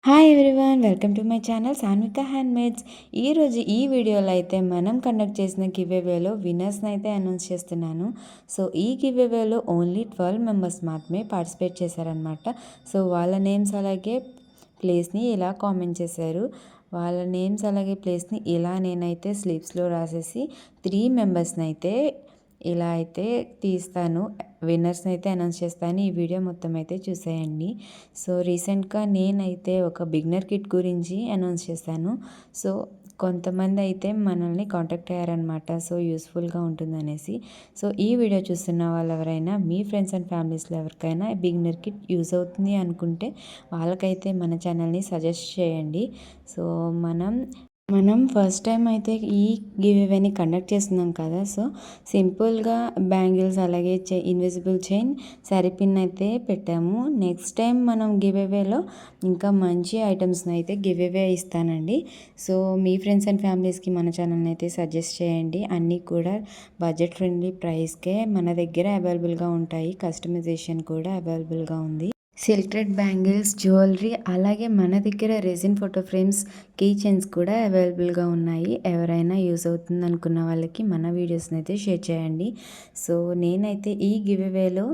Hi everyone, welcome to my channel Sanvika handmades. ఈరోజు ఈ వీడియోలో అయితే మనం కండక్ట్ చేసిన గివ్అవేలో విన్నర్స్ని అయితే అనౌన్స్ చేస్తున్నాను. సో ఈ గివ్అవేలో ఓన్లీ 12 మెంబర్స్ మాత్రమే పార్టిసిపేట్ చేశారనమాట. సో వాళ్ళ నేమ్స్ అలాగే ప్లేస్ని ఇలా కామెంట్ చేశారు. వాళ్ళ నేమ్స్ అలాగే ప్లేస్ని ఇలా నేనైతే స్లిప్స్లో రాసేసి 3 మెంబర్స్ని అయితే ఇలా అయితే తీస్తాను. విన్నర్స్ని అయితే అనౌన్స్ చేస్తాను. ఈ వీడియో మొత్తం అయితే చూసేయండి. సో రీసెంట్గా నేనైతే ఒక బిగినర్ కిట్ గురించి అనౌన్స్ చేశాను. సో కొంతమంది అయితే మనల్ని కాంటాక్ట్ అయ్యారనమాట. సో యూస్ఫుల్గా ఉంటుందనేసి. సో ఈ వీడియో చూస్తున్న వాళ్ళు ఎవరైనా మీ ఫ్రెండ్స్ అండ్ ఫ్యామిలీస్లో ఎవరికైనా బిగినర్ కిట్ యూజ్ అవుతుంది అనుకుంటే వాళ్ళకైతే మన ఛానల్ని సజెస్ట్ చేయండి. సో మనం ఫస్ట్ టైం అయితే ఈ గివ్ అవేని కండక్ట్ చేస్తున్నాం కదా. సో సింపుల్గా బ్యాంగిల్స్ అలాగే ఇన్విజిబుల్ చైన్ శారీ పిన్ అయితే పెట్టాము. నెక్స్ట్ టైం మనం గివ్ అవేలో ఇంకా మంచి ఐటమ్స్ని అయితే గివ్ అవే ఇస్తానండి. సో మీ ఫ్రెండ్స్ అండ్ ఫ్యామిలీస్కి మన ఛానల్ని అయితే సజెస్ట్ చేయండి. అన్నీ కూడా బడ్జెట్ ఫ్రెండ్లీ ప్రైస్కే మన దగ్గర అవైలబుల్గా ఉంటాయి. కస్టమైజేషన్ కూడా అవైలబుల్గా ఉంది. సిల్క్ థ్రెడ్ బ్యాంగిల్స్, జ్యువెలరీ అలాగే మన దగ్గర resin photo frames, key chains కూడా అవైలబుల్గా ఉన్నాయి. ఎవరైనా యూస్ అవుతుంది అనుకున్న వాళ్ళకి మన వీడియోస్ని అయితే షేర్ చేయండి. సో నేనైతే ఈ గివ్ అవేలో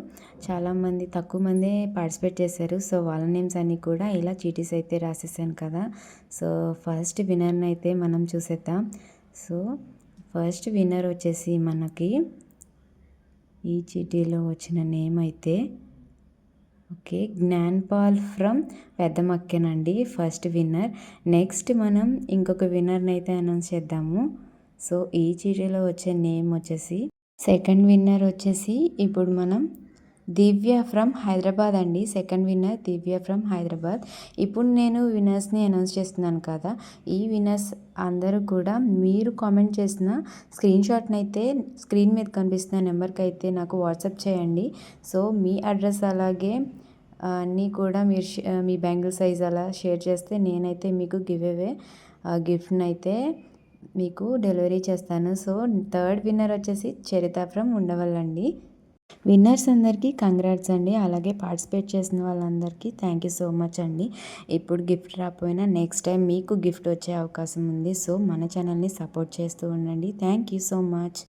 చాలామంది తక్కువ మందే పార్టిసిపేట్ చేశారు. సో వాళ్ళ నేమ్స్ అన్నీ కూడా ఇలా చీటీస్ అయితే రాసేసాను కదా. సో ఫస్ట్ విన్నర్ని అయితే మనం చూసేద్దాం. సో ఫస్ట్ విన్నర్ వచ్చేసి మనకి ఈ చీటీలో వచ్చిన నేమ్ అయితే ఓకే, జ్ఞాన్పాల్ ఫ్రమ్ పెద్దమక్కెనండి ఫస్ట్ విన్నర్. నెక్స్ట్ మనం ఇంకొక విన్నర్ని అయితే అనౌన్స్ చేద్దాము. సో ఈ చీటీలో వచ్చే నేమ్ వచ్చేసి సెకండ్ విన్నర్ వచ్చేసి ఇప్పుడు మనం దివ్య ఫ్రమ్ హైదరాబాద్ అండి. Second winner Divya from Hyderabad. ఇప్పుడు నేను విన్నర్స్ని అనౌన్స్ చేస్తున్నాను కదా. ఈ విన్నర్స్ అందరూ కూడా మీరు కామెంట్ చేసిన స్క్రీన్ షాట్ని అయితే స్క్రీన్ మీద కనిపిస్తున్న నెంబర్కి అయితే నాకు వాట్సాప్ చేయండి. సో మీ అడ్రస్ అలాగే అన్నీ కూడా మీరు మీ బ్యాంగిల్ సైజ్ అలా షేర్ చేస్తే నేనైతే మీకు గివ్ అవే గిఫ్ట్ని అయితే మీకు డెలివరీ చేస్తాను. సో థర్డ్ విన్నర్ వచ్చేసి చరిత ఫ్రమ్ ఉండవల్లండి. విన్నర్స్ అందరికీ కంగ్రాట్స్ అండి. అలాగే పార్టిసిపేట్ చేసిన వాళ్ళందరికీ థ్యాంక్ యూ సో మచ్ అండి. ఇప్పుడు గిఫ్ట్ రాకపోయినా నెక్స్ట్ టైం మీకు గిఫ్ట్ వచ్చే అవకాశం ఉంది. సో మన ఛానల్ని సపోర్ట్ చేస్తూ ఉండండి. Thank you so much.